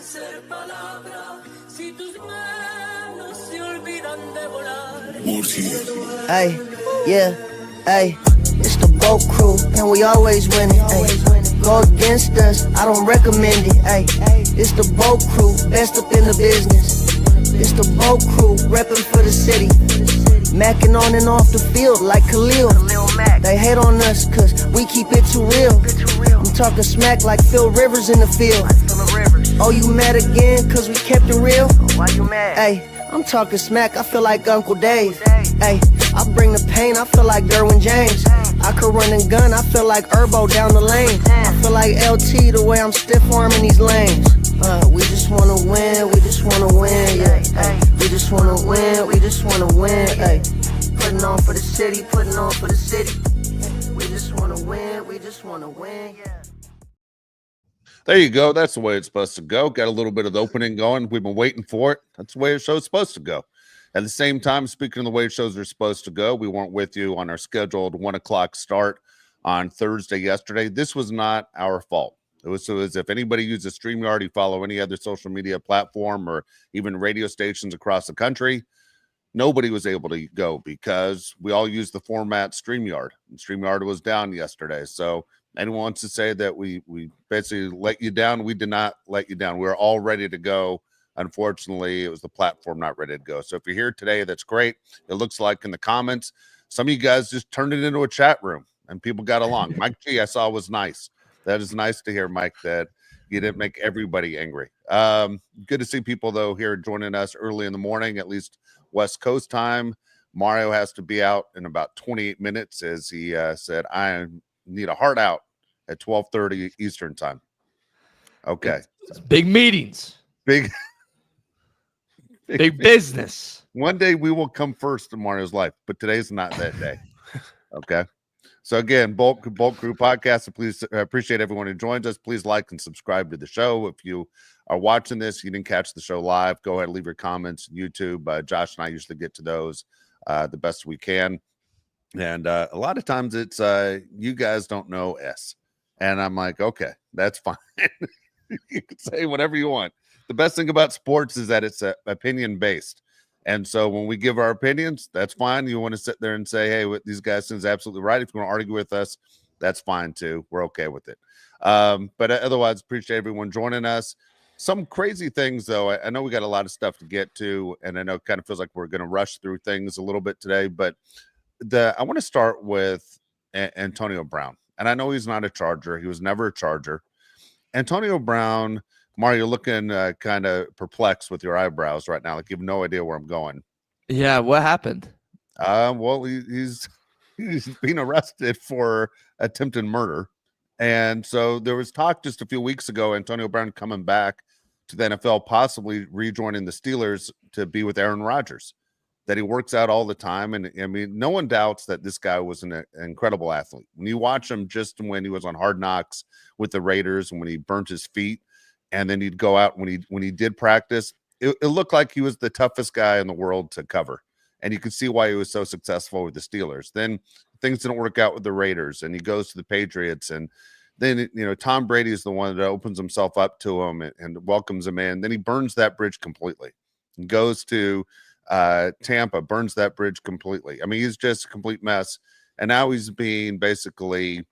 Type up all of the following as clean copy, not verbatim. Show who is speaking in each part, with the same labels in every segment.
Speaker 1: Hey, yeah, hey, it's the boat crew, and we always winning. Ay, go against us, I don't recommend it. Ay, it's the boat crew, best up in the business. It's the boat crew, reppin' for the city. Mackin' on and off the field like Khalil. They hate on us cause we keep it too real. I'm talking smack like Phil Rivers in the field. Oh, you mad again cause we kept it real? Why you mad? Ay, I'm talking smack, I feel like Uncle Dave. Ay, I bring the pain, I feel like Derwin James. I could run and gun, I feel like Harbaugh down the lane. I feel like LT the way I'm stiff arming these lanes. We just wanna win, we just wanna win, yeah. Ay, we just wanna win, we just wanna win, ay. Putting on for the city, putting on for the city. We just wanna win, we just wanna win, yeah.
Speaker 2: There you go. That's the way it's supposed to go. Got a little bit of the opening going. We've been waiting for it. That's the way a show's supposed to go. At the same time, speaking of the way shows are supposed to go, we weren't with you on our scheduled 1 o'clock start on Thursday yesterday. This was not our fault. It was if anybody uses StreamYard, you follow any other social media platform or even radio stations across the country, nobody was able to go because we all use the format StreamYard. And StreamYard was down yesterday. So anyone wants to say that we basically let you down, we did not let you down. We were all ready to go. Unfortunately, it was the platform not ready to go. So if you're here today, that's great. It looks like in the comments, some of you guys just turned it into a chat room and people got along. Mike G, I saw was nice. That is nice to hear, Mike, that you didn't make everybody angry. Good to see people, though, here joining us early in the morning, at least West Coast time. Mario has to be out in about 28 minutes, as he said, I need a heart out at 12:30 Eastern time. Okay.
Speaker 3: It's big meetings.
Speaker 2: Big
Speaker 3: business.
Speaker 2: One day we will come first in Mario's life, but today's not that day. Okay. So again, Bulk Crew Podcast. Please appreciate everyone who joins us. Please like and subscribe to the show. If you are watching this, you didn't catch the show live, go ahead and leave your comments on YouTube. Josh and I usually get to those the best we can. And a lot of times it's you guys don't know S. And I'm like, okay, that's fine. You can say whatever you want. The best thing about sports is that it's opinion based. And so when we give our opinions, that's fine. You want to sit there and say, hey, what these guys is absolutely right. If you want to argue with us, that's fine too. We're okay with it. But otherwise, appreciate everyone joining us. Some crazy things, though. I know we got a lot of stuff to get to, and I know it kind of feels like we're going to rush through things a little bit today. But I want to start with Antonio Brown. And I know he's not a Charger. He was never a Charger. Antonio Brown, Mario, you're looking kind of perplexed with your eyebrows right now. Like you have no idea where I'm going.
Speaker 3: Yeah, what happened?
Speaker 2: Well, he's being arrested for attempted murder. And so there was talk just a few weeks ago, Antonio Brown coming back to the NFL, possibly rejoining the Steelers to be with Aaron Rodgers, that he works out all the time. And I mean, no one doubts that this guy was an incredible athlete. When you watch him just when he was on Hard Knocks with the Raiders, and when he burnt his feet, and then he'd go out when he did practice, it looked like he was the toughest guy in the world to cover. And you could see why he was so successful with the Steelers. Then things didn't work out with the Raiders, and he goes to the Patriots. And then, Tom Brady is the one that opens himself up to him and welcomes him in. Then he burns that bridge completely and goes to Tampa, burns that bridge completely. I mean, he's just a complete mess. And now he's being basically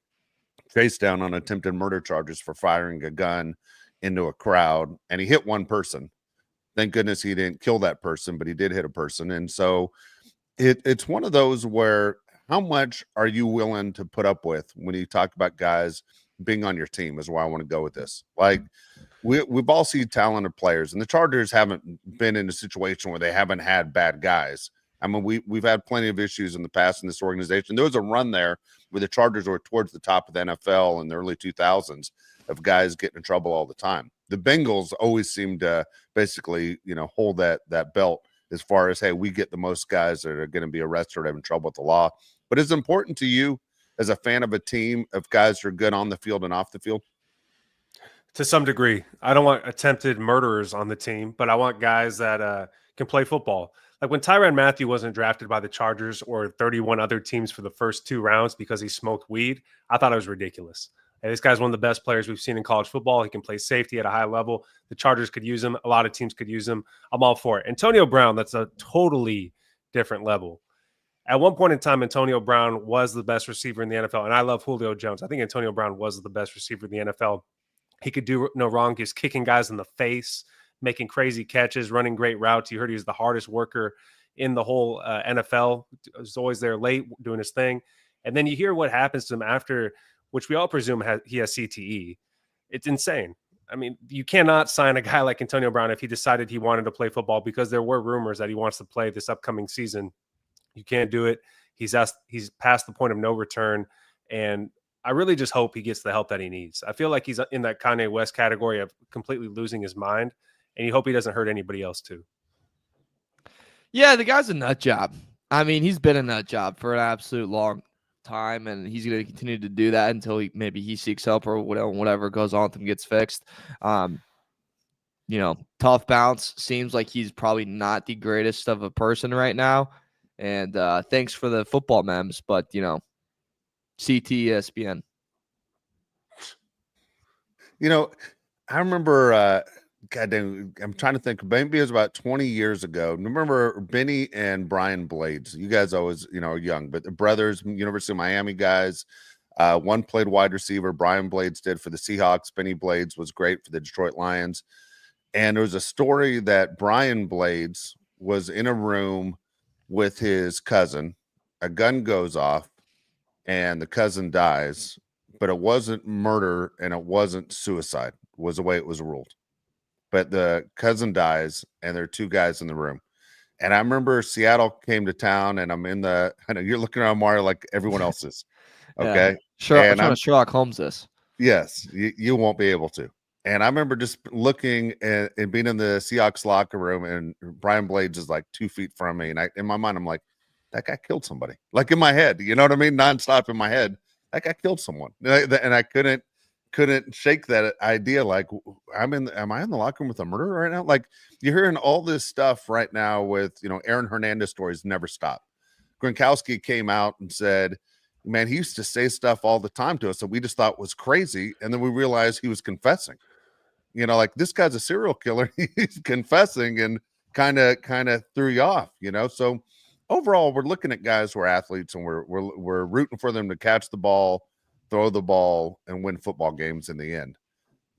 Speaker 2: chased down on attempted murder charges for firing a gun into a crowd, and he hit one person. Thank goodness he didn't kill that person, but he did hit a person. And so it's one of those where how much are you willing to put up with when you talk about guys being on your team is where I want to go with this. Like we've all seen talented players, and the Chargers haven't been in a situation where they haven't had bad guys. I mean, we've had plenty of issues in the past in this organization. There was a run there where the Chargers were towards the top of the NFL in the early 2000s of guys getting in trouble all the time. The Bengals always seem to basically, hold that belt as far as, hey, we get the most guys that are going to be arrested or have in trouble with the law. But it's important to you as a fan of a team of guys who are good on the field and off the field?
Speaker 4: To some degree. I don't want attempted murderers on the team, but I want guys that can play football. Like when Tyrann Mathieu wasn't drafted by the Chargers or 31 other teams for the first 2 rounds because he smoked weed, I thought it was ridiculous. And this guy's one of the best players we've seen in college football. He can play safety at a high level. The Chargers could use him. A lot of teams could use him. I'm all for it. Antonio Brown, that's a totally different level. At one point in time, Antonio Brown was the best receiver in the NFL, and I love Julio Jones. I think Antonio Brown was the best receiver in the NFL. He could do no wrong. He's kicking guys in the face, making crazy catches, running great routes. You heard he was the hardest worker in the whole NFL. He's always there late doing his thing. And then you hear what happens to him after, which we all presume he has CTE. It's insane. I mean, you cannot sign a guy like Antonio Brown if he decided he wanted to play football, because there were rumors that he wants to play this upcoming season. You can't do it. He's past the point of no return. And I really just hope he gets the help that he needs. I feel like he's in that Kanye West category of completely losing his mind, and you hope he doesn't hurt anybody else too.
Speaker 3: Yeah, the guy's a nut job. I mean, he's been a nut job for an absolute long time, and he's going to continue to do that until maybe he seeks help or whatever goes on with him gets fixed. Tough bounce. Seems like he's probably not the greatest of a person right now. And thanks for the football memes, but, CT ESPN.
Speaker 2: I remember, goddamn, I'm trying to think, maybe it was about 20 years ago. Remember Benny and Brian Blades? You guys always, are young, but the brothers, University of Miami guys. One played wide receiver. Brian Blades did for the Seahawks. Benny Blades was great for the Detroit Lions. And there was a story that Brian Blades was in a room with his cousin. A gun goes off and the cousin dies, but it wasn't murder and it wasn't suicide, was the way it was ruled. But the cousin dies and there are two guys in the room. And I remember Seattle came to town, and I'm in I know you're looking around, Mario, like everyone else is. Okay.
Speaker 3: Yeah. Sure. I'm trying to Sherlock Holmes this.
Speaker 2: Yes, you won't be able to. And I remember just looking and being in the Seahawks locker room, and Brian Blades is like 2 feet from me. And in my mind, I'm like, that guy killed somebody. Like in my head, you know what I mean? Nonstop in my head, that guy killed someone. And I couldn't shake that idea. Like, am I in the locker room with a murderer right now? Like, you're hearing all this stuff right now with, Aaron Hernandez stories never stop. Gronkowski came out and said, man, he used to say stuff all the time to us that we just thought was crazy. And then we realized he was confessing. Like, this guy's a serial killer. He's confessing, and kind of threw you off, So overall, we're looking at guys who are athletes, and we're rooting for them to catch the ball, throw the ball, and win football games in the end.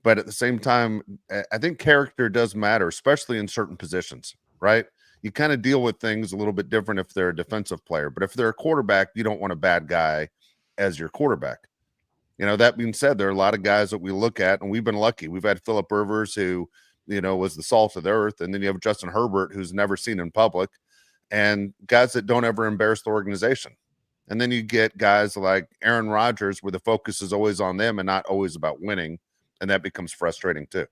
Speaker 2: But at the same time, I think character does matter, especially in certain positions, right? You kind of deal with things a little bit different if they're a defensive player. But if they're a quarterback, you don't want a bad guy as your quarterback. That being said, there are a lot of guys that we look at, and we've been lucky. We've had Phillip Rivers, who, was the salt of the earth. And then you have Justin Herbert, who's never seen in public, and guys that don't ever embarrass the organization. And then you get guys like Aaron Rodgers, where the focus is always on them and not always about winning. And that becomes frustrating too.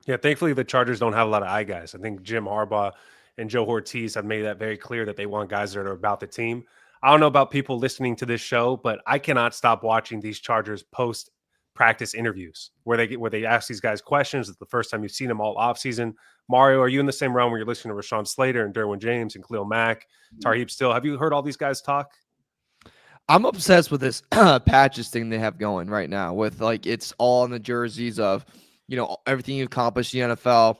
Speaker 4: Yeah, thankfully the Chargers don't have a lot of eye guys. I think Jim Harbaugh and Joe Ortiz have made that very clear that they want guys that are about the team. I don't know about people listening to this show, but I cannot stop watching these Chargers post practice interviews where they ask these guys questions. It's the first time you've seen them all offseason. Mario, are you in the same realm where you're listening to Rashawn Slater and Derwin James and Khalil Mack, Tarheeb Still? Have you heard all these guys talk?
Speaker 3: I'm obsessed with this patches thing they have going right now, with like it's all on the jerseys of, everything you accomplished in the NFL.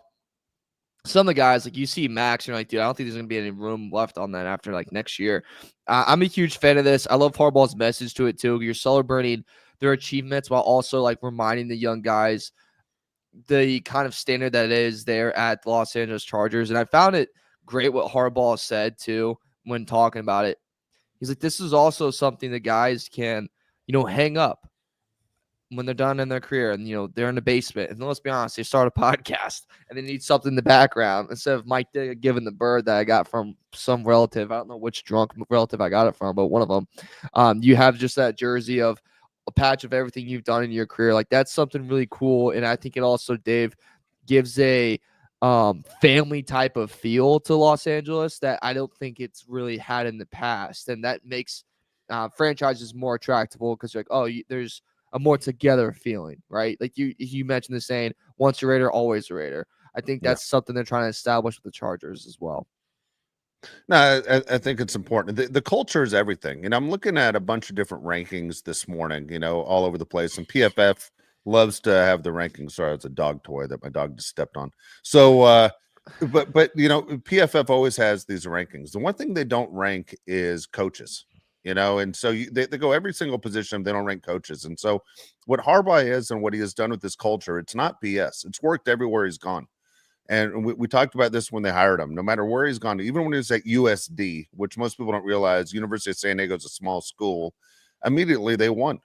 Speaker 3: Some of the guys, like you see Max, you're like, dude, I don't think there's going to be any room left on that after like next year. I'm a huge fan of this. I love Harbaugh's message to it too. You're celebrating their achievements while also like reminding the young guys the kind of standard that it is there at the Los Angeles Chargers. And I found it great what Harbaugh said too when talking about it. He's like, this is also something the guys can, hang up when they're done in their career, and they're in the basement, and let's be honest, they start a podcast and they need something in the background instead of Mike giving the bird that I got from some relative. I don't know which drunk relative I got it from, but one of them. You have just that jersey of a patch of everything you've done in your career. Like, that's something really cool, and I think it also, Dave, gives a family type of feel to Los Angeles that I don't think it's really had in the past, and that makes franchises more attractable because you're like, there's a more together feeling, right? Like you mentioned the saying, once a Raider, always a Raider. I think that's something they're trying to establish with the Chargers as well.
Speaker 2: No, I think it's important. The culture is everything. I'm looking at a bunch of different rankings this morning, all over the place. And PFF loves to have the rankings. Sorry, it's a dog toy that my dog just stepped on. So, but PFF always has these rankings. The one thing they don't rank is coaches. And so they go every single position. They don't rank coaches. And so, what Harbaugh is and what he has done with this culture, it's not BS. It's worked everywhere he's gone. And we talked about this when they hired him. No matter where he's gone, even when he was at USD, which most people don't realize, University of San Diego is a small school, immediately they won.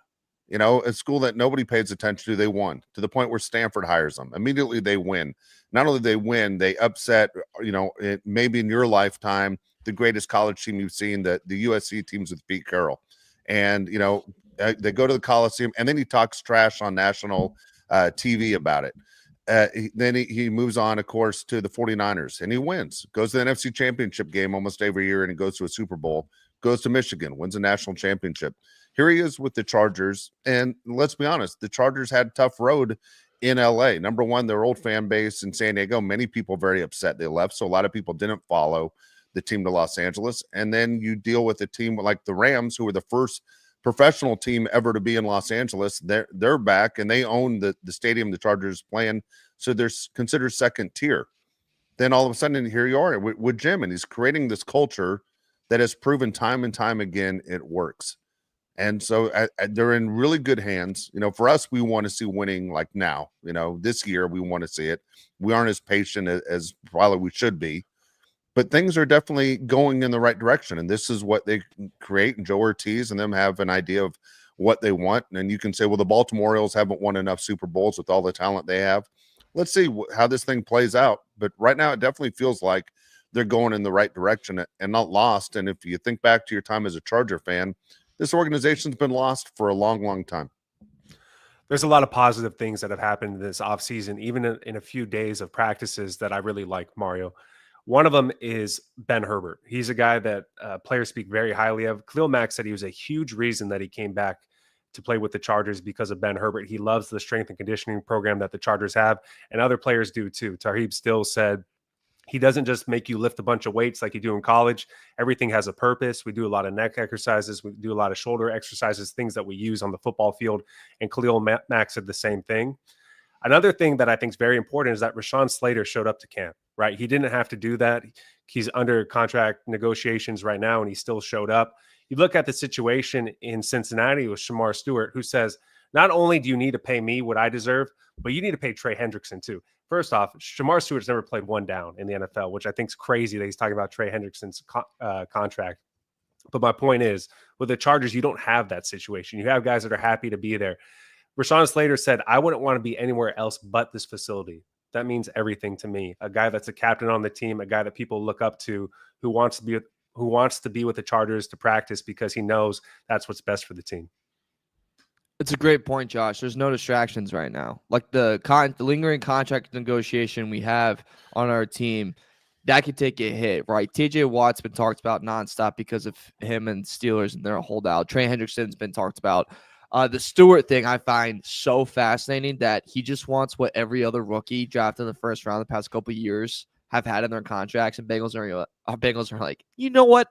Speaker 2: A school that nobody pays attention to, they won to the point where Stanford hires them. Immediately they win. Not only they win, they upset, maybe in your lifetime, the greatest college team you've seen, the USC teams with Pete Carroll. And, they go to the Coliseum, and then he talks trash on national TV about it. Then he moves on, of course, to the 49ers, and he wins. Goes to the NFC Championship game almost every year, and he goes to a Super Bowl. Goes to Michigan, wins a national championship. Here he is with the Chargers, and let's be honest, the Chargers had a tough road in LA. Number one, their old fan base in San Diego, many people very upset they left, so a lot of people didn't follow the team to Los Angeles. And then you deal with a team like the Rams, who were the first professional team ever to be in Los Angeles. They're back, and they own the stadium the Chargers play in, so they're considered second tier. Then all of a sudden, here you are with Jim, and he's creating this culture that has proven time and time again it works. And so they're in really good hands. For us, we want to see winning like now. This year we want to see it. We aren't as patient as probably we should be. But things are definitely going in the right direction, and this is what they create. And Joe Ortiz and them have an idea of what they want. And you can say, well, the Baltimore Orioles haven't won enough Super Bowls with all the talent they have. Let's see how this thing plays out. But right now, it definitely feels like they're going in the right direction and not lost. And if you think back to your time as a Charger fan, this organization's been lost for a long, long time.
Speaker 4: There's a lot of positive things that have happened this offseason, even in a few days of practices that I really like, Mario. One of them is Ben Herbert. He's a guy that players speak very highly of. Khalil Mack said he was a huge reason that he came back to play with the Chargers because of Ben Herbert. He loves the strength and conditioning program that the Chargers have, and other players do too. Tarheeb Still said he doesn't just make you lift a bunch of weights like you do in college. Everything has a purpose. We do a lot of neck exercises. We do a lot of shoulder exercises, things that we use on the football field. And Khalil Mack said the same thing. Another thing that I think is very important is that Rashawn Slater showed up to camp, right? He didn't have to do that. He's under contract negotiations right now, and he still showed up. You look at the situation in Cincinnati with Shamar Stewart, who says, not only do you need to pay me what I deserve, but you need to pay Trey Hendrickson too. First off, Shamar Stewart's never played one down in the NFL, which I think is crazy that he's talking about Trey Hendrickson's contract. But my point is, with the Chargers, you don't have that situation. You have guys that are happy to be there. Rashawn Slater said, I wouldn't want to be anywhere else but this facility. That means everything to me. A guy that's a captain on the team, a guy that people look up to, who wants to be with the Chargers to practice because he knows that's what's best for the team.
Speaker 3: It's a great point, Josh. There's no distractions right now. Like the lingering contract negotiation we have on our team, that could take a hit, right? TJ Watt's been talked about nonstop because of him and Steelers and their holdout. Trey Hendrickson's been talked about. The Stewart thing I find so fascinating that he just wants what every other rookie drafted in the first round the past couple of years have had in their contracts, and Bengals are like, you know what?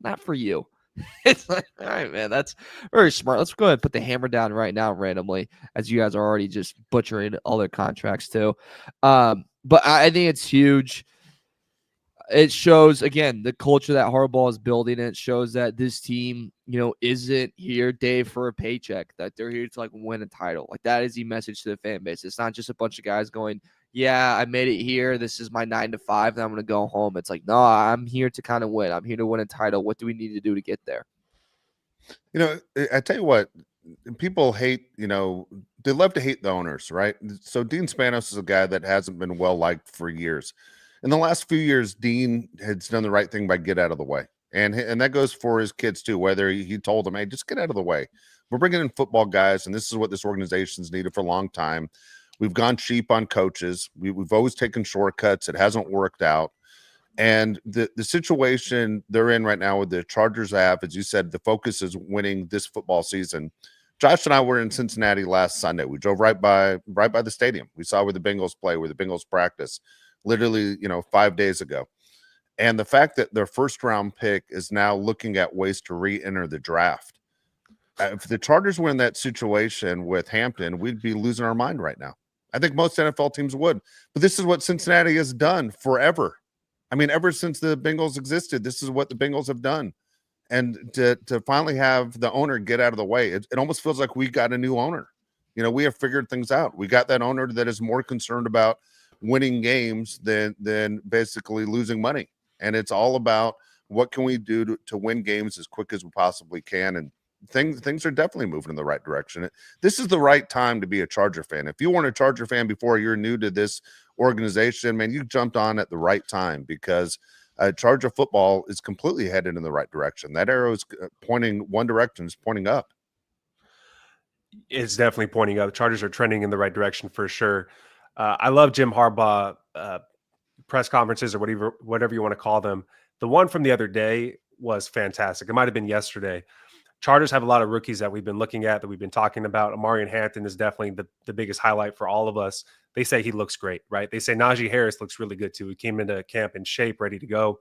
Speaker 3: Not for you. It's like, all right, man, that's very smart. Let's go ahead and put the hammer down right now randomly, as you guys are already just butchering all their contracts too. But I think it's huge. It shows, again, the culture that Harbaugh is building. It shows that this team, isn't here, Dave, for a paycheck, that they're here to win a title. Like, that is the message to the fan base. It's not just a bunch of guys going, yeah, I made it here. This is my 9 to 5, and I'm going to go home. It's like, no, I'm here to kind of win. I'm here to win a title. What do we need to do to get there?
Speaker 2: I tell you what, people hate, they love to hate the owners, right? So Dean Spanos is a guy that hasn't been well-liked for years. In the last few years, Dean has done the right thing by get out of the way. And that goes for his kids too, whether he told them, hey, just get out of the way. We're bringing in football guys, and this is what this organization's needed for a long time. We've gone cheap on coaches. We've always taken shortcuts. It hasn't worked out. And the situation they're in right now with the Chargers have, as you said, the focus is winning this football season. Josh and I were in Cincinnati last Sunday. We drove right by the stadium. We saw where the Bengals play, where the Bengals practice, literally, 5 days ago. And the fact that their first round pick is now looking at ways to re-enter the draft. If the Chargers were in that situation with Hampton, we'd be losing our mind right now. I think most NFL teams would. But this is what Cincinnati has done forever. I mean, ever since the Bengals existed, this is what the Bengals have done. And to finally have the owner get out of the way, it almost feels like we got a new owner. You know, we have figured things out. We got that owner that is more concerned about winning games than basically losing money. And it's all about what can we do to win games as quick as we possibly can. And things are definitely moving in the right direction. This is the right time to be a Charger fan. If you weren't a Charger fan before, you're new to this organization, man, you jumped on at the right time because Charger football is completely headed in the right direction. That arrow is pointing one direction, is pointing up.
Speaker 4: It's definitely pointing up. The Chargers are trending in the right direction for sure. I love Jim Harbaugh press conferences or whatever you want to call them. The one from the other day was fantastic. It might have been yesterday. Chargers have a lot of rookies that we've been looking at, that we've been talking about. Amarian Hampton is definitely the biggest highlight for all of us. They say he looks great, right? They say Najee Harris looks really good too. He came into camp in shape, ready to go.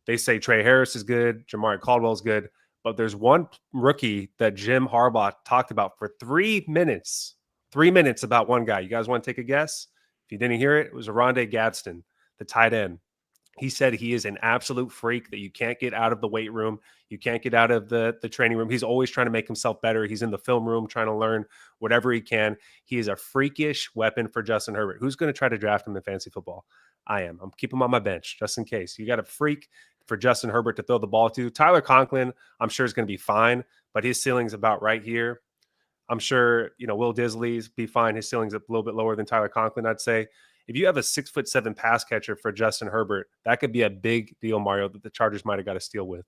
Speaker 4: They say Trey Harris is good. Jamari Caldwell is good. But there's one rookie that Jim Harbaugh talked about for 3 minutes. 3 minutes about one guy. You guys want to take a guess? If you didn't hear it, it was Rondé Gadsden, the tight end. He said he is an absolute freak, that you can't get out of the weight room. You can't get out of the training room. He's always trying to make himself better. He's in the film room trying to learn whatever he can. He is a freakish weapon for Justin Herbert. Who's going to try to draft him in fantasy football? I am. I'm keeping him on my bench just in case. You got a freak for Justin Herbert to throw the ball to. Tyler Conklin, I'm sure, is going to be fine, but his ceiling's about right here. I'm sure, Will Disley's be fine. His ceiling's a little bit lower than Tyler Conklin, I'd say. If you have a 6'7" pass catcher for Justin Herbert, that could be a big deal, Mario, that the Chargers might have got to steal with.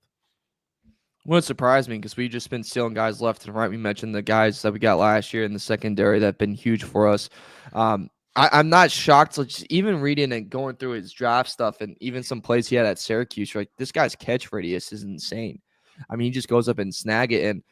Speaker 3: Wouldn't surprise me because we've just been stealing guys left and right. We mentioned the guys that we got last year in the secondary that have been huge for us. I'm not shocked. So just even reading and going through his draft stuff and even some plays he had at Syracuse, like this guy's catch radius is insane. I mean, he just goes up and snag it. And,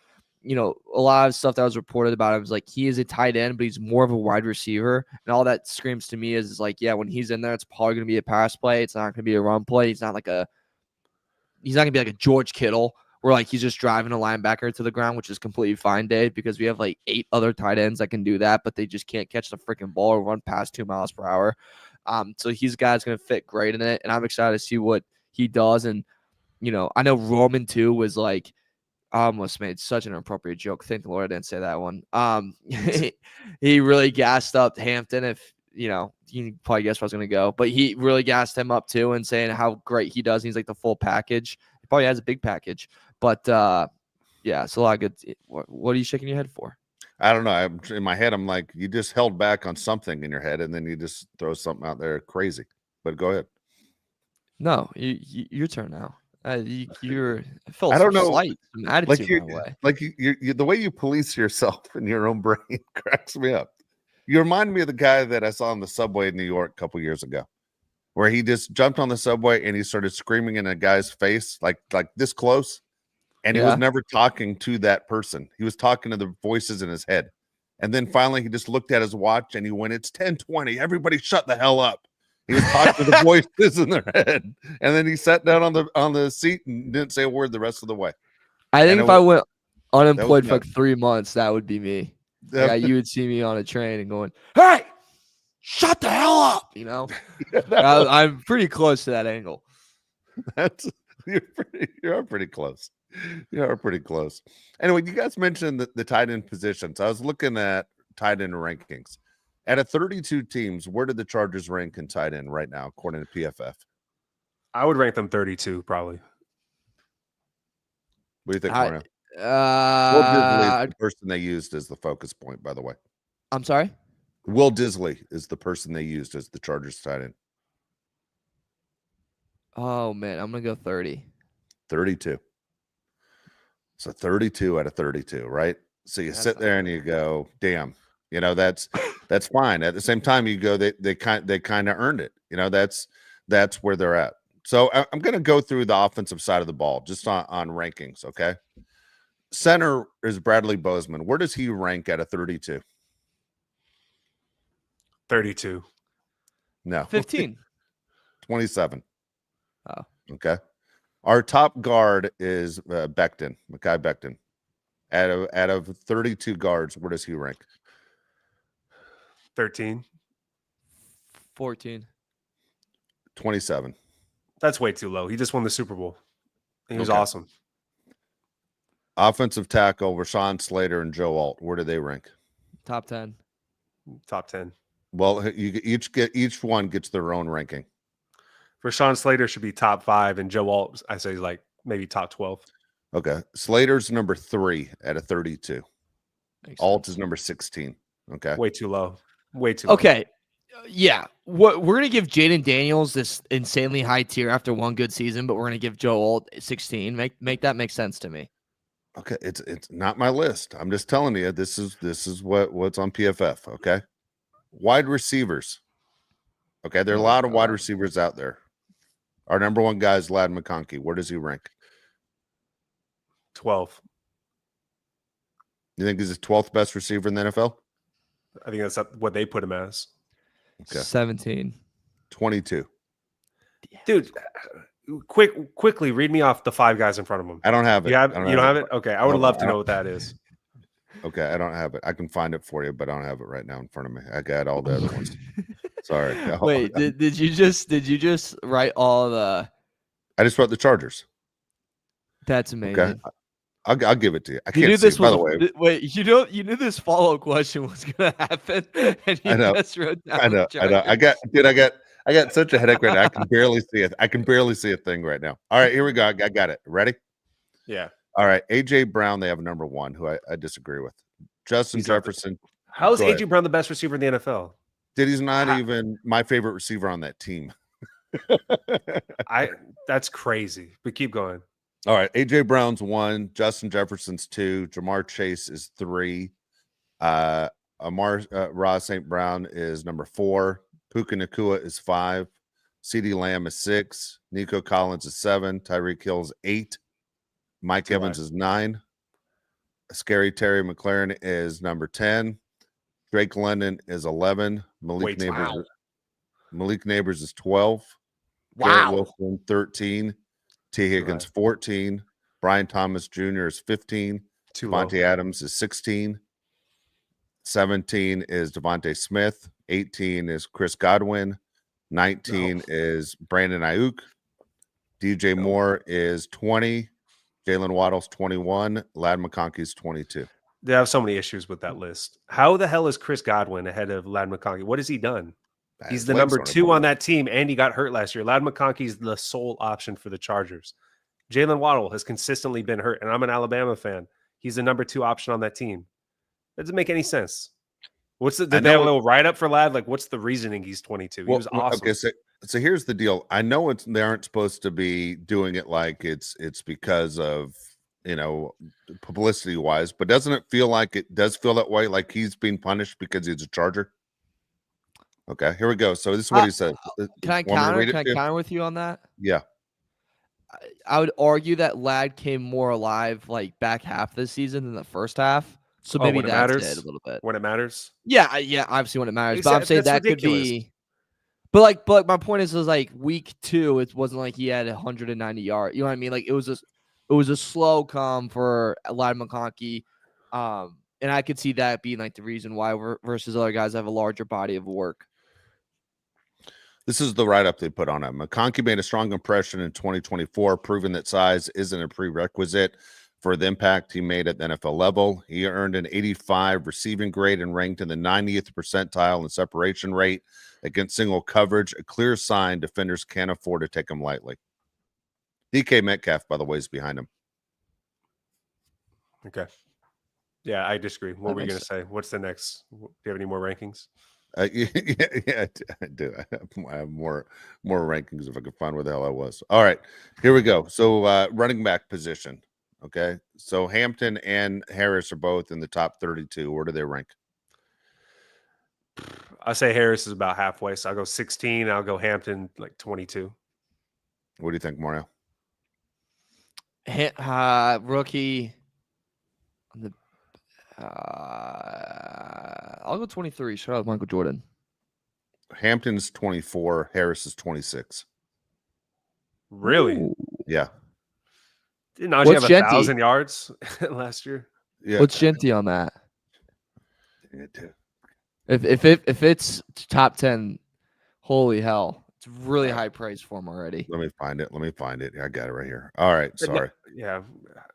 Speaker 3: a lot of stuff that was reported about him was like he is a tight end, but he's more of a wide receiver. And all that screams to me is like, yeah, when he's in there, it's probably going to be a pass play. It's not going to be a run play. He's not going to be like a George Kittle where like he's just driving a linebacker to the ground, which is completely fine, Dave, because we have like 8 other tight ends that can do that, but they just can't catch the freaking ball or run past 2 miles per hour. So he's a guy that's going to fit great in it, and I'm excited to see what he does. And, I know Roman, too, was like, I almost made such an inappropriate joke. Thank the Lord I didn't say that one. He really gassed up Hampton. If, you can probably guess where I was going to go, but he really gassed him up, too, and saying how great he does. He's like the full package. He probably has a big package. But, yeah, it's a lot of good. What are you shaking your head for?
Speaker 2: I don't know. In my head, I'm like, you just held back on something in your head, and then you just throw something out there crazy. But go ahead.
Speaker 3: No, your turn now. You're I felt
Speaker 2: I don't know,
Speaker 3: slight, some attitude my way.
Speaker 2: Like you, the way you police yourself in your own brain cracks me up. You remind me of the guy that I saw on the subway in New York a couple years ago, where he just jumped on the subway and he started screaming in a guy's face, like this close. And he was never talking to that person. He was talking to the voices in his head. And then finally he just looked at his watch and he went, "It's 10:20. Everybody shut the hell up." He was talking to the voices in their head. And then he sat down on the seat and didn't say a word the rest of the way.
Speaker 3: I think if I went unemployed for like 3 months, that would be me. Yeah, you would see me on a train and going, "Hey, shut the hell up." I'm pretty close to that angle.
Speaker 2: You are pretty close. You are pretty close. Anyway, you guys mentioned the tight end positions. I was looking at tight end rankings. Out of 32 teams, where did the Chargers rank in tight end right now, according to PFF?
Speaker 4: I would rank them 32, probably.
Speaker 2: What do you think, Mario? Will Disley is the person they used as the focus point, by the way.
Speaker 3: I'm sorry?
Speaker 2: Will Disley is the person they used as the Chargers tight end.
Speaker 3: Oh, man, I'm going to go 30.
Speaker 2: 32. So 32 out of 32, right? So you sit there and you go, damn, that's fine. At the same time, you go, they kind of earned it. That's where they're at. So I'm going to go through the offensive side of the ball just on rankings. Okay. Center is Bradley Bozeman. Where does he rank out of 32?
Speaker 4: 32.
Speaker 2: No.
Speaker 3: 15.
Speaker 2: 27.
Speaker 3: Oh.
Speaker 2: Okay. Our top guard is Becton, Mekhi Becton. Out of 32 guards, where does he rank?
Speaker 4: 13.
Speaker 3: 14.
Speaker 2: 27.
Speaker 4: That's way too low. He just won the Super Bowl. He was
Speaker 2: Okay.
Speaker 4: awesome.
Speaker 2: Offensive tackle, Rashawn Slater and Joe Alt. Where do they rank?
Speaker 3: Top 10.
Speaker 4: Top 10.
Speaker 2: Well, you each one gets their own ranking.
Speaker 4: Rashawn Slater should be top 5, and Joe Alt, I say, like maybe top 12.
Speaker 2: Okay. Slater's number 3 out of 32.
Speaker 3: Makes
Speaker 2: Alt
Speaker 3: sense.
Speaker 2: is number 16. Okay.
Speaker 4: Way too low. Way too low.
Speaker 3: Okay. Yeah. What we're gonna give Jaden Daniels this insanely high tier after one good season, but we're gonna give Joe Alt 16. Make that make sense to me.
Speaker 2: Okay. It's not my list. I'm just telling you, this is what's on PFF. Okay. Wide receivers. Okay. There are a lot of wide receivers out there. Our number one guy is Lad McConkey. Where does he rank?
Speaker 4: 12.
Speaker 2: You think he's the 12th best receiver in the NFL?
Speaker 4: I think that's what they put him as.
Speaker 2: Okay.
Speaker 3: 17.
Speaker 2: 22.
Speaker 4: Dude, quickly read me off the 5 guys in front of him.
Speaker 2: I don't have it.
Speaker 4: You don't have it? Okay. I would love to know what that is.
Speaker 2: Okay, I don't have it. I can find it for you, but I don't have it right now in front of me. I got all the other ones. Sorry.
Speaker 3: Wait, did you just write all the?
Speaker 2: I just wrote the Chargers.
Speaker 3: That's amazing.
Speaker 2: Okay, I'll give it to you. I
Speaker 3: You
Speaker 2: can't
Speaker 3: knew
Speaker 2: see
Speaker 3: this
Speaker 2: it, by
Speaker 3: was
Speaker 2: the way.
Speaker 3: wait. You knew this follow-up question was gonna happen, and you
Speaker 2: I know.
Speaker 3: just wrote down.
Speaker 2: I know. I got such a headache right now. I can barely see it. I can barely see a thing right now. All right, here we go. I got it. Ready?
Speaker 4: Yeah.
Speaker 2: All right, AJ Brown. They have number 1, who I disagree with. Justin
Speaker 4: He's not
Speaker 2: Jefferson.
Speaker 4: How is
Speaker 2: Go ahead.
Speaker 4: A.J. Brown the best receiver in the NFL?
Speaker 2: He's not even my favorite receiver on that team.
Speaker 4: That's crazy. But keep going.
Speaker 2: All right, AJ Brown's 1, Justin Jefferson's 2, Jamar Chase is 3, Amar St. Brown is number 4, Puka Nacua is 5, CeeDee Lamb is 6, Nico Collins is 7, Tyreek Hill is 8, Mike Evans is 9, Scary Terry McLaurin is number 10, Drake London is 11, Malik Neighbors is 12, Garrett Wilson 13, T. Higgins 14, Brian Thomas Jr. is 15, Devontae Adams is 16, 17 is Devontae Smith, 18 is Chris Godwin, 19 is Brandon Ayuk, DJ Moore is 20, Jalen Waddle's 21, Lad McConkey's 22.
Speaker 4: They have so many issues with that list. How the hell is Chris Godwin ahead of Lad McConkey? What has he done? He's the number 2 on that team, and he got hurt last year. Lad McConkey's the sole option for the Chargers. Jalen Waddle has consistently been hurt, and I'm an Alabama fan. He's the number 2 option on that team. That doesn't make any sense. Did they have a little write-up for Lad? Like, what's the reasoning he's 22? He was awesome.
Speaker 2: Okay, so here's the deal. I know they aren't supposed to be doing it like it's because of, publicity-wise, but doesn't it feel like it does feel that way, like he's being punished because he's a Charger? Okay, here we go. So this is what he said.
Speaker 3: Can I counter with you on that?
Speaker 2: Yeah.
Speaker 3: I would argue that Lad came more alive like back half of the season than the first half. So maybe
Speaker 4: when it
Speaker 3: that's
Speaker 4: matters?
Speaker 3: it a little bit.
Speaker 4: When it matters?
Speaker 3: Yeah, obviously when it matters. But I'm saying that
Speaker 4: ridiculous.
Speaker 3: Could be. But my point is like week 2, it wasn't like he had 190 yards. You know what I mean? Like it was a slow come for Lad McConkey. And I could see that being like the reason why versus other guys have a larger body of work.
Speaker 2: This is the write-up they put on him. McConkey made a strong impression in 2024, proving that size isn't a prerequisite for the impact he made at the NFL level. He earned an 85 receiving grade and ranked in the 90th percentile in separation rate against single coverage, a clear sign defenders can't afford to take him lightly. DK Metcalf, by the way, is behind him.
Speaker 4: Okay. Yeah, I disagree. What were you going to say? What's the next? Do you have any more rankings?
Speaker 2: Yeah, I do. I have more rankings if I could find where the hell I was. All right, here we go. So running back position. Okay, so Hampton and Harris are both in the top 32. Where do they rank?
Speaker 4: I say Harris is about halfway, so I'll go 16. I'll go Hampton like 22.
Speaker 2: What do you think, Mario?
Speaker 3: Rookie. I'll go 23. Shout out Michael Jordan.
Speaker 2: Hampton's 24. Harris is 26.
Speaker 4: Really?
Speaker 3: Ooh.
Speaker 2: Yeah.
Speaker 4: Did Najee
Speaker 3: What's
Speaker 4: have
Speaker 3: Genty?
Speaker 4: 1,000 yards last year?
Speaker 2: Yeah.
Speaker 3: What's Genty on that?
Speaker 2: Yeah, too.
Speaker 3: If it's top 10, holy hell. It's really high praise for him already.
Speaker 2: Let me find it. I got it right here. All right.
Speaker 4: But
Speaker 2: Sorry.
Speaker 4: Yeah.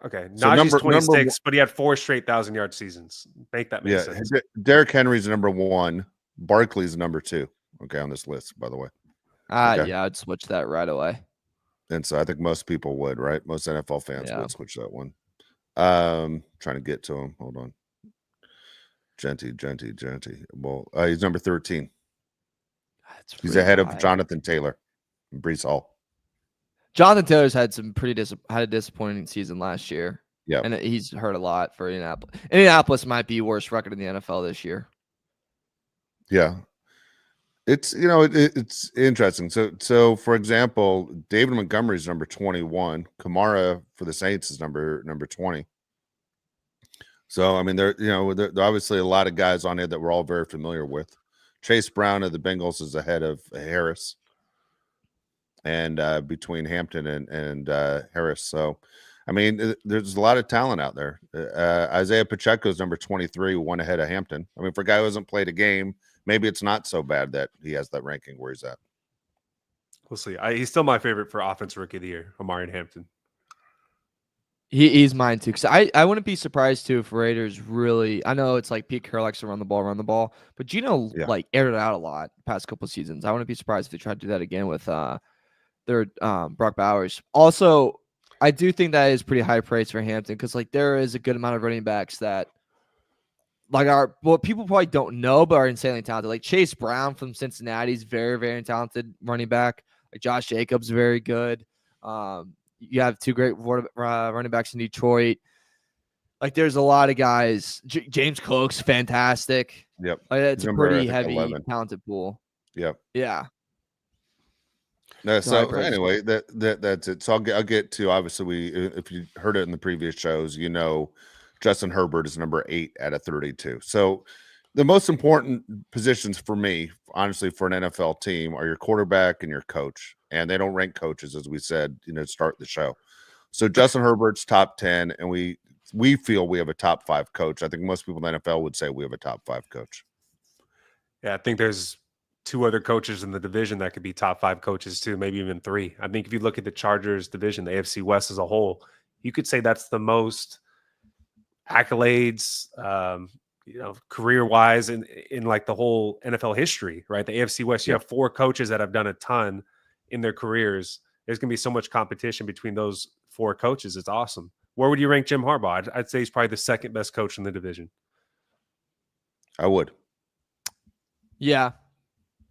Speaker 4: Okay.
Speaker 2: So
Speaker 4: Najee's
Speaker 2: number
Speaker 4: 26, but he had 4 straight 1,000-yard seasons. Make that make
Speaker 2: Yeah.
Speaker 4: sense.
Speaker 2: Derrick Henry's number 1. Barkley's number 2. Okay, on this list, by the way. Okay.
Speaker 3: Yeah, I'd switch that right away.
Speaker 2: And so I think most people would, right? Most NFL fans
Speaker 3: Yeah.
Speaker 2: would switch that one. Trying to get to him. Hold on. Genty. Well, he's number 13. He's
Speaker 3: really
Speaker 2: ahead
Speaker 3: high.
Speaker 2: of Jonathan Taylor and Brees Hall.
Speaker 3: Jonathan Taylor's had some had a disappointing season last year.
Speaker 2: Yeah.
Speaker 3: And he's hurt a lot for Indianapolis. Indianapolis might be worst record in the NFL this year.
Speaker 2: Yeah. It's it's interesting. So for example, David Montgomery's number 21. Kamara for the Saints is number 20. So I mean, there are obviously a lot of guys on here that we're all very familiar with. Chase Brown of the Bengals is ahead of Harris, and between Hampton and Harris. So I mean, there's a lot of talent out there. Isaiah Pacheco's number 23, one ahead of Hampton. I mean, for a guy who hasn't played a game, maybe it's not so bad that he has that ranking where he's at.
Speaker 4: We'll see. He's still my favorite for offensive rookie of the year, Omarion Hampton.
Speaker 3: He's mine too. Because I wouldn't be surprised too if Raiders really. I know it's like Pete Carroll likes to run the ball, but Gino like aired it out a lot the past couple of seasons. I wouldn't be surprised if they tried to do that again with their Brock Bowers. Also, I do think that is pretty high praise for Hampton because like there is a good amount of running backs that like people probably don't know but are insanely talented. Like Chase Brown from Cincinnati is very, very talented running back. Like Josh Jacobs, very good. You have 2 great running backs in Detroit. Like there's a lot of guys. James Cook's fantastic.
Speaker 2: Yep.
Speaker 3: Like, it's a pretty heavy,
Speaker 2: 11.
Speaker 3: talented pool.
Speaker 2: Yep.
Speaker 3: Yeah.
Speaker 2: No,
Speaker 3: So
Speaker 2: so anyway, that's it. So I'll get to, obviously, if you heard it in the previous shows, Justin Herbert is number 8 out of 32. So the most important positions for me, honestly, for an NFL team are your quarterback and your coach. And they don't rank coaches, as we said, to start the show. So Justin Herbert's top 10, and we feel we have a top 5 coach. I think most people in the NFL would say we have a top 5 coach.
Speaker 4: Yeah, I think there's 2 other coaches in the division that could be top 5 coaches too, maybe even 3. I think if you look at the Chargers division, the AFC West as a whole, you could say that's the most accolades, career-wise in like the whole NFL history, right? The AFC West, you have 4 coaches that have done a ton in their careers. There's going to be so much competition between those 4 coaches. It's awesome. Where would you rank Jim Harbaugh? I'd say he's probably the 2nd best coach in the division.
Speaker 2: I would.
Speaker 3: Yeah.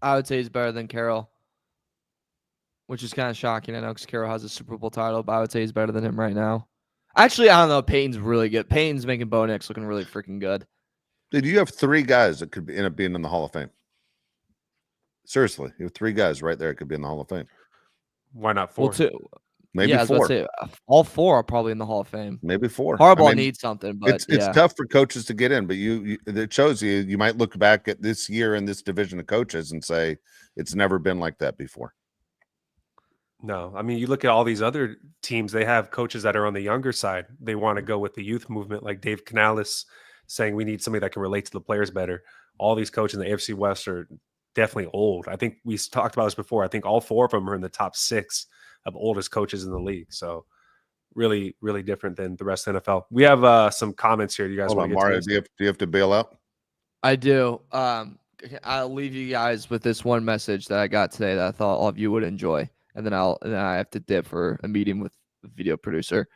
Speaker 3: I would say he's better than Carroll, which is kind of shocking. I know because Carroll has a Super Bowl title, but I would say he's better than him right now. Actually, I don't know. Peyton's really good. Peyton's making Bo Nix looking really freaking good.
Speaker 2: Dude, you have 3 guys that could end up being in the Hall of Fame. Seriously, you have 3 guys right there that could be in the Hall of Fame.
Speaker 4: Why not 4?
Speaker 3: Well, 2.
Speaker 2: Maybe
Speaker 3: yeah,
Speaker 2: 4.
Speaker 3: Say, all 4 are probably in the Hall of Fame.
Speaker 2: Maybe 4.
Speaker 3: Harbaugh needs something, but
Speaker 2: it's tough for coaches to get in. But it shows you might look back at this year in this division of coaches and say it's never been like that before.
Speaker 4: No, I mean, you look at all these other teams, they have coaches that are on the younger side. They want to go with the youth movement, like Dave Canales saying we need somebody that can relate to the players better. All these coaches in the AFC West are definitely old. I think we talked about this before. I think all 4 of them are in the top 6 of oldest coaches in the league. So really, really different than the rest of the NFL. We have some comments here. Do you guys want to get
Speaker 2: Mario,
Speaker 4: to
Speaker 2: do you have to bail out?
Speaker 3: I do. I'll leave you guys with this one message that I got today that I thought all of you would enjoy. And then I have to dip for a meeting with the video producer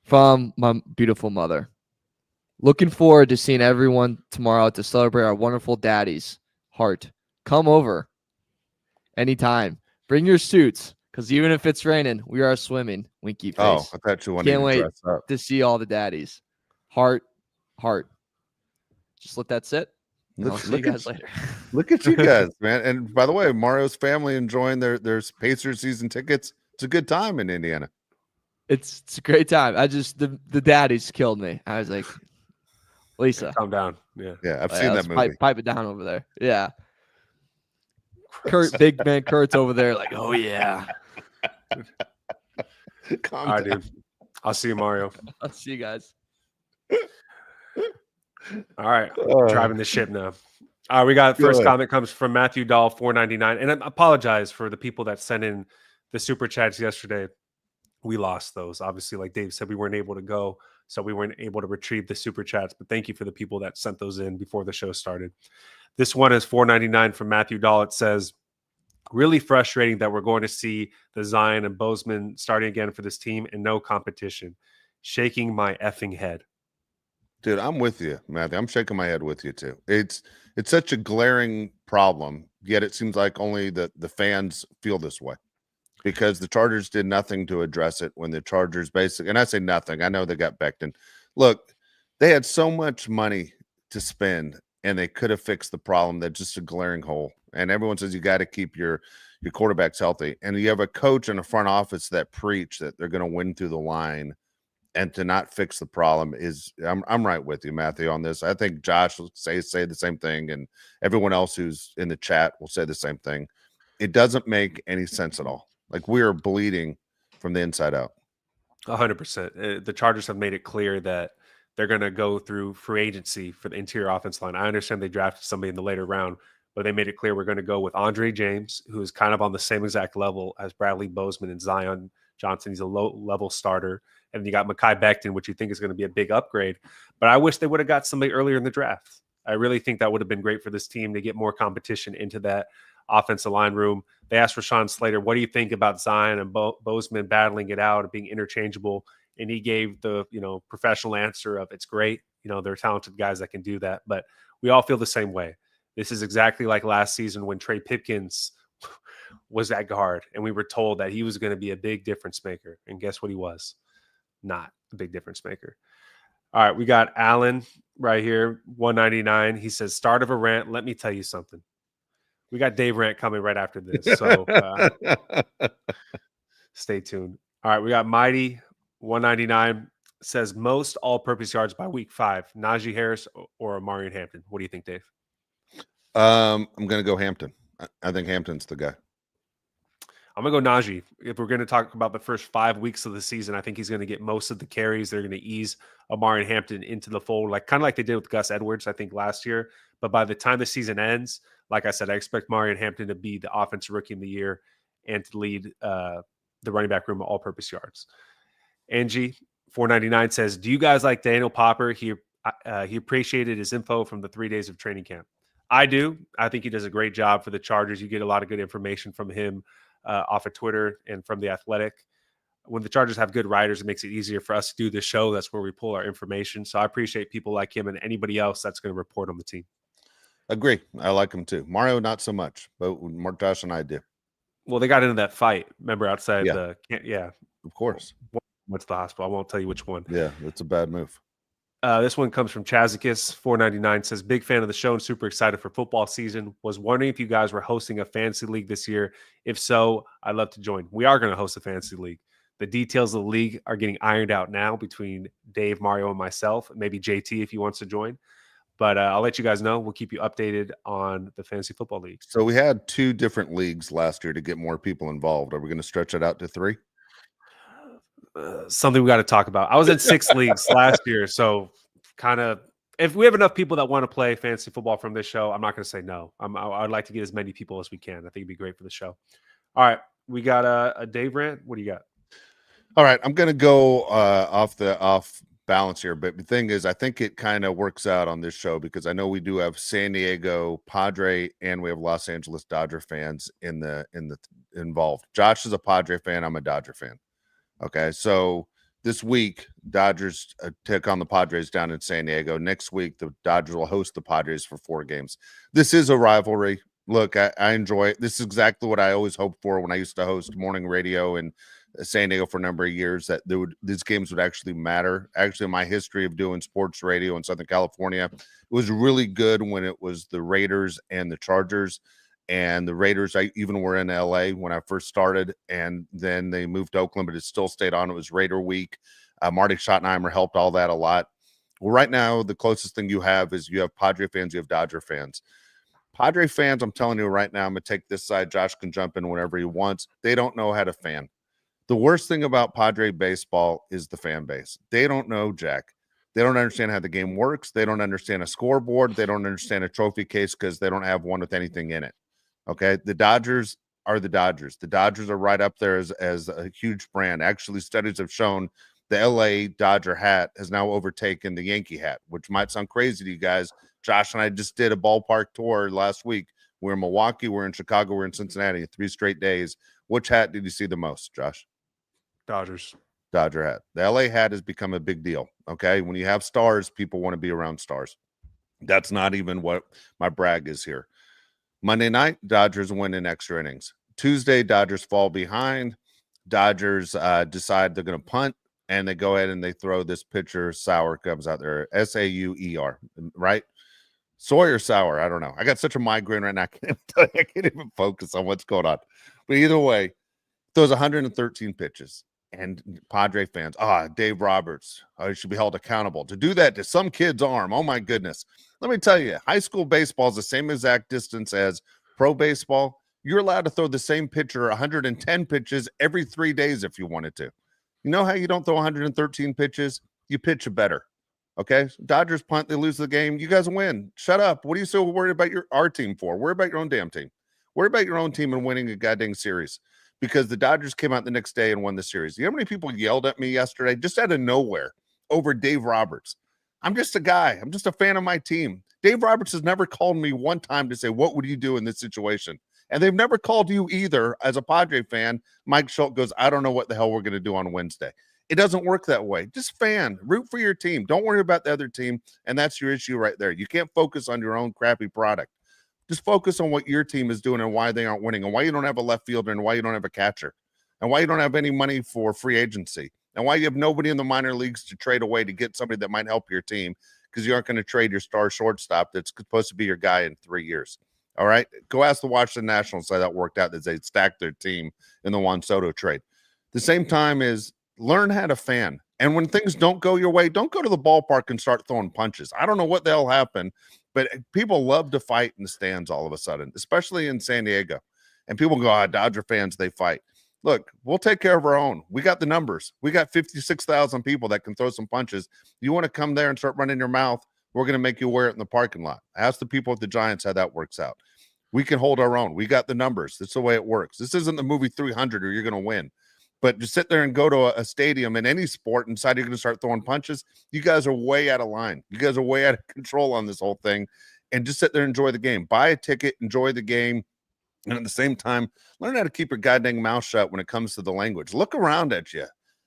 Speaker 3: from my beautiful mother. Looking forward to seeing everyone tomorrow to celebrate our wonderful daddy's heart. Come over anytime. Bring your suits because even if it's raining, we are swimming. Winky face.
Speaker 2: Oh, I thought you wanted
Speaker 3: Can't
Speaker 2: to
Speaker 3: wait
Speaker 2: dress up.
Speaker 3: to see all the daddies. Heart. Just let that sit. I'll see you guys later.
Speaker 2: Look at you guys, man. And by the way, Mario's family enjoying their Pacers season tickets. It's a good time in Indiana.
Speaker 3: It's a great time. The daddies killed me. I was like, Lisa,
Speaker 4: calm down. Yeah.
Speaker 2: Yeah, I've seen that movie.
Speaker 3: Pipe it down over there. Yeah. Big man Kurt's over there like, oh yeah.
Speaker 2: Calm
Speaker 4: All right,
Speaker 2: down.
Speaker 4: dude. I'll see you, Mario.
Speaker 3: I'll see you guys.
Speaker 4: All right,
Speaker 2: Uh,
Speaker 4: driving the ship now. All right, we got
Speaker 2: Go
Speaker 4: first
Speaker 2: ahead.
Speaker 4: comment comes from Matthew Dahl, 499. And I apologize for the people that sent in the super chats yesterday. We lost those. Obviously, like Dave said, we weren't able to go, so we weren't able to retrieve the super chats. But thank you for the people that sent those in before the show started. This one is 499 from Matthew Dahl. It says, really frustrating that we're going to see the Zion and Bozeman starting again for this team and no competition. Shaking my effing head.
Speaker 2: Dude, I'm with you, Matthew. I'm shaking my head with you too. It's such a glaring problem, yet it seems like only the fans feel this way because the Chargers did nothing to address it when the Chargers basically, and I say nothing, I know they got Becton. Look, they had so much money to spend and they could have fixed the problem. That's just a glaring hole. And everyone says you got to keep your quarterbacks healthy. And you have a coach and a front office that preach that they're going to win through the line. And to not fix the problem is I'm right with you, Matthew, on this. I think Josh will say the same thing, and everyone else who's in the chat will say the same thing. It doesn't make any sense at all. Like we are bleeding from the inside out.
Speaker 4: 100%. The Chargers have made it clear that they're going to go through free agency for the interior offense line. I understand they drafted somebody in the later round, but they made it clear we're going to go with Andre James, who is kind of on the same exact level as Bradley Bozeman and Zion Johnson. He's a low-level starter. And you got Mekhi Becton, which you think is going to be a big upgrade. But I wish they would have got somebody earlier in the draft. I really think that would have been great for this team to get more competition into that offensive line room. They asked Rashawn Slater, what do you think about Zion and Bozeman battling it out and being interchangeable? And he gave the professional answer of it's great. They're talented guys that can do that. But we all feel the same way. This is exactly like last season when Trey Pipkins was at guard. And we were told that he was going to be a big difference maker. And guess what he was? Not a big difference maker. All right, we got Alan right here, 199. He says, start of a rant. Let me tell you something. We got Dave Rant coming right after this, so stay tuned. All right, we got Mighty, 199. Says most all-purpose yards by week 5. Najee Harris or Amari Hampton. What do you think, Dave?
Speaker 2: I'm going to go Hampton. I think Hampton's the guy.
Speaker 4: I'm going to go Najee. If we're going to talk about the first 5 weeks of the season, I think he's going to get most of the carries. They're going to ease Amari Hampton into the fold, kind of like they did with Gus Edwards, I think, last year. But by the time the season ends, like I said, I expect Amari Hampton to be the offensive rookie of the year and to lead the running back room of all-purpose yards. Angie, 499 says, do you guys like Daniel Popper? He appreciated his info from the 3 days of training camp. I do. I think he does a great job for the Chargers. You get a lot of good information from him. Off of Twitter and from The Athletic. When the Chargers have good writers, it makes it easier for us to do this show. That's where we pull our information. So I appreciate people like him and anybody else that's going to report on the team.
Speaker 2: Agree. I like him too. Mario, not so much, but Mark, Josh, and I do.
Speaker 4: Well, they got into that fight. Remember outside
Speaker 2: of course.
Speaker 4: What's the hospital? I won't tell you which one.
Speaker 2: Yeah, that's a bad move.
Speaker 4: This one comes from Chazikis, 499, says, big fan of the show and super excited for football season. Was wondering if you guys were hosting a fantasy league this year. If so, I'd love to join. We are going to host a fantasy league. The details of the league are getting ironed out now between Dave, Mario, and myself. Maybe JT if he wants to join. But I'll let you guys know. We'll keep you updated on the fantasy football league.
Speaker 2: So we had 2 different leagues last year to get more people involved. Are we going to stretch it out to 3?
Speaker 4: Something we got to talk about. I was in 6 leagues last year, so kind of if we have enough people that want to play fantasy football from this show, I'm not going to say no. I'd like to get as many people as we can. I think it'd be great for the show. All right, we got a Dave rant. What do you got?
Speaker 2: All right, I'm going to go off balance here, but the thing is, I think it kind of works out on this show because I know we do have San Diego Padre and we have Los Angeles Dodger fans in the involved. Josh is a Padre fan. I'm a Dodger fan. Okay, so this week, Dodgers take on the Padres down in San Diego. Next week, the Dodgers will host the Padres for 4 games. This is a rivalry. Look, I enjoy it. This is exactly what I always hoped for when I used to host morning radio in San Diego for a number of years, that these games would actually matter. Actually, my history of doing sports radio in Southern California, it was really good when it was the Raiders and the Chargers. And the Raiders, I even were in LA when I first started, and then they moved to Oakland, but it still stayed on. It was Raider week. Marty Schottenheimer helped all that a lot. Well, right now, the closest thing you have is you have Padre fans, you have Dodger fans. Padre fans, I'm telling you right now, I'm going to take this side. Josh can jump in whenever he wants. They don't know how to fan. The worst thing about Padre baseball is the fan base. They don't know Jack. They don't understand how the game works. They don't understand a scoreboard. They don't understand a trophy case because they don't have one with anything in it. Okay. The Dodgers are the Dodgers. The Dodgers are right up there as a huge brand. Actually, studies have shown the LA Dodger hat has now overtaken the Yankee hat, which might sound crazy to you guys. Josh and I just did a ballpark tour last week. We're in Milwaukee, we're in Chicago, we're in Cincinnati, 3 straight days. Which hat did you see the most, Josh?
Speaker 4: Dodgers.
Speaker 2: Dodger hat. The LA hat has become a big deal. Okay. When you have stars, people want to be around stars. That's not even what my brag is here. Monday night, Dodgers win in extra innings. Tuesday, Dodgers fall behind. Dodgers decide they're going to punt, and they go ahead and they throw this pitcher. Sauer comes out there. Sauer, right? Sawyer Sauer. I don't know. I got such a migraine right now. I can't even focus on what's going on. But either way, throws 113 pitches. And Padre fans, Dave Roberts, he should be held accountable. To do that to some kid's arm, oh my goodness. Let me tell you, high school baseball is the same exact distance as pro baseball. You're allowed to throw the same pitcher 110 pitches every 3 days if you wanted to. You know how you don't throw 113 pitches? You pitch better. Okay? Dodgers punt, they lose the game. You guys win. Shut up. What are you so worried about our team for? Worry about your own damn team. Worry about your own team and winning a goddamn series. Because the Dodgers came out the next day and won the series. You know how many people yelled at me yesterday just out of nowhere over Dave Roberts? I'm just a guy. I'm just a fan of my team. Dave Roberts has never called me one time to say, what would you do in this situation? And they've never called you either as a Padre fan. Mike Schultz goes, I don't know what the hell we're going to do on Wednesday. It doesn't work that way. Just fan. Root for your team. Don't worry about the other team. And that's your issue right there. You can't focus on your own crappy product. Just focus on what your team is doing and why they aren't winning and why you don't have a left fielder and why you don't have a catcher and why you don't have any money for free agency and why you have nobody in the minor leagues to trade away to get somebody that might help your team because you aren't going to trade your star shortstop that's supposed to be your guy in 3 years. All right. Go ask the Washington Nationals how that worked out, that they stacked their team in the Juan Soto trade. The same time is learn how to fan. And when things don't go your way, don't go to the ballpark and start throwing punches. I don't know what the hell happened. But people love to fight in the stands all of a sudden, especially in San Diego. And people go, Dodger fans, they fight. Look, we'll take care of our own. We got the numbers. We got 56,000 people that can throw some punches. You want to come there and start running your mouth, we're going to make you wear it in the parking lot. Ask the people at the Giants how that works out. We can hold our own. We got the numbers. That's the way it works. This isn't the movie 300 or you're going to win. But to sit there and go to a stadium in any sport and decide you're going to start throwing punches, you guys are way out of line. You guys are way out of control on this whole thing. And just sit there and enjoy the game. Buy a ticket, enjoy the game. And at the same time, learn how to keep your goddamn mouth shut when it comes to the language. Look around at you.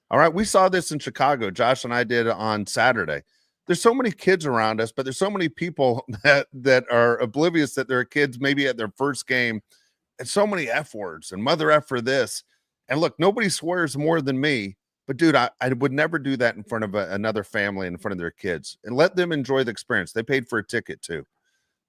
Speaker 2: All right. We saw this in Chicago. Josh and I did on Saturday. There's so many kids around us, but there's so many people that are oblivious that there are kids maybe at their first game. And so many F words and mother F for this. And look, nobody swears more than me, but dude, I would never do that in front of another family, in front of their kids, and let them enjoy the experience. They paid for a ticket too.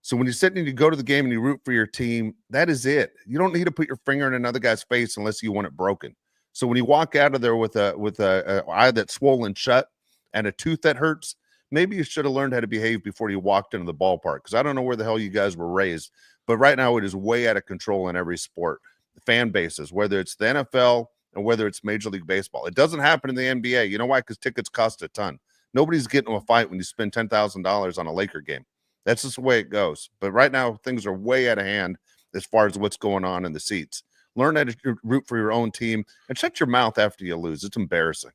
Speaker 2: So when you sit and you go to the game and you root for your team, that is it. You don't need to put your finger in another guy's face unless you want it broken. So when you walk out of there with a eye that's swollen shut and a tooth that hurts, maybe you should have learned how to behave before you walked into the ballpark. Because I don't know where the hell you guys were raised, but right now it is way out of control in every sport. Fan bases, whether it's the NFL or whether it's Major League Baseball. It doesn't happen in the NBA. You know why? Because tickets cost a ton. Nobody's getting in a fight when you spend $10,000 on a Laker game. That's just the way it goes. But right now, things are way out of hand as far as what's going on in the seats. Learn how to root for your own team and shut your mouth after you lose. It's embarrassing.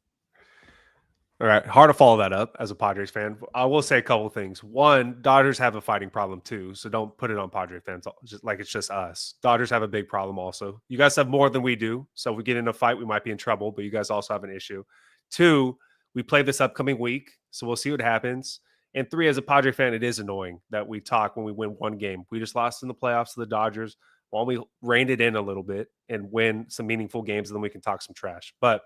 Speaker 4: All right. Hard to follow that up as a Padres fan. I will say a couple of things. One, Dodgers have a fighting problem too. So don't put it on Padre fans just like it's just us. Dodgers have a big problem also. You guys have more than we do. So if we get in a fight, we might be in trouble, but you guys also have an issue. Two, we play this upcoming week. So we'll see what happens. And three, as a Padre fan, it is annoying that we talk when we win one game. We just lost in the playoffs to the Dodgers. While we reined it in a little bit and win some meaningful games, and then we can talk some trash. But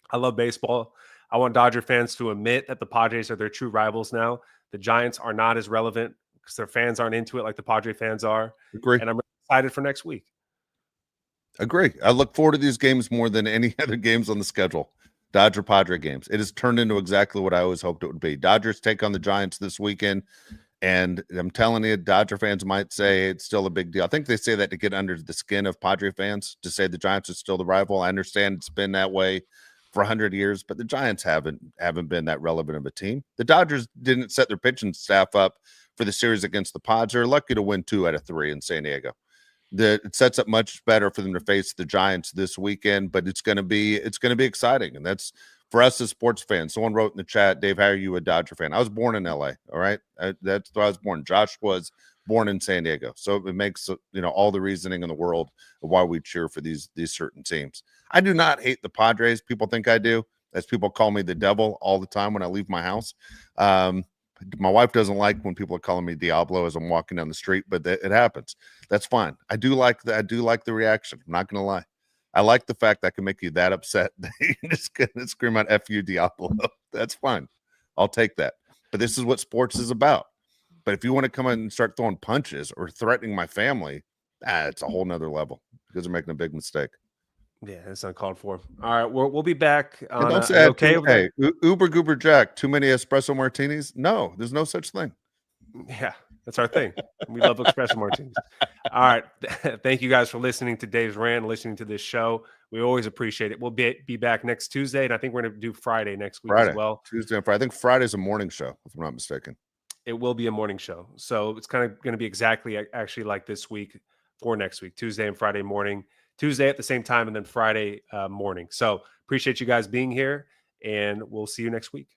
Speaker 4: I love baseball. I want Dodger fans to admit that the Padres are their true rivals now. The Giants are not as relevant because their fans aren't into it like the Padre fans are.
Speaker 2: Agree.
Speaker 4: And I'm really excited for next week.
Speaker 2: Agree. I look forward to these games more than any other games on the schedule. Dodger Padre games. It has turned into exactly what I always hoped it would be. Dodgers take on the Giants this weekend. And I'm telling you, Dodger fans might say it's still a big deal. I think they say that to get under the skin of Padre fans, to say the Giants are still the rival. I understand it's been that way for 100 years, but the Giants haven't been that relevant of a team. The Dodgers didn't set their pitching staff up for the series against the Pods. They're lucky to win 2 out of 3 in San Diego. It sets up much better for them to face the Giants this weekend, but it's going to be exciting, and that's for us as sports fans. Someone wrote in the chat, Dave, how are you a Dodger fan? I was born in LA. All right. That's where I was born. Josh was born in San Diego. So it makes, all the reasoning in the world of why we cheer for these certain teams. I do not hate the Padres. People think I do, as people call me the devil all the time when I leave my house. My wife doesn't like when people are calling me Diablo as I'm walking down the street, but it happens. That's fine. I do like the reaction. I'm not going to lie. I like the fact that I can make you that upset that you're just going to scream out F you, Diablo. That's fine. I'll take that. But this is what sports is about. But if you want to come in and start throwing punches or threatening my family, it's a whole nother level, because they're making a big mistake.
Speaker 4: Yeah, that's uncalled for. All right, we'll be back on.
Speaker 2: Don't say
Speaker 4: Okay,
Speaker 2: Uber Goober Jack, too many espresso martinis? No, there's no such thing.
Speaker 4: Yeah, that's our thing. We love espresso martinis. All right. Thank you guys for listening to Dave's Rant, listening to this show. We always appreciate it. We'll be back next Tuesday, and I think we're going to do Friday next week as well.
Speaker 2: Tuesday and Friday. I think Friday's a morning show, if I'm not mistaken.
Speaker 4: It will be a morning show. So it's kind of going to be exactly actually like this week for next week, Tuesday and Friday morning, Tuesday at the same time, and then Friday morning. So appreciate you guys being here, and we'll see you next week.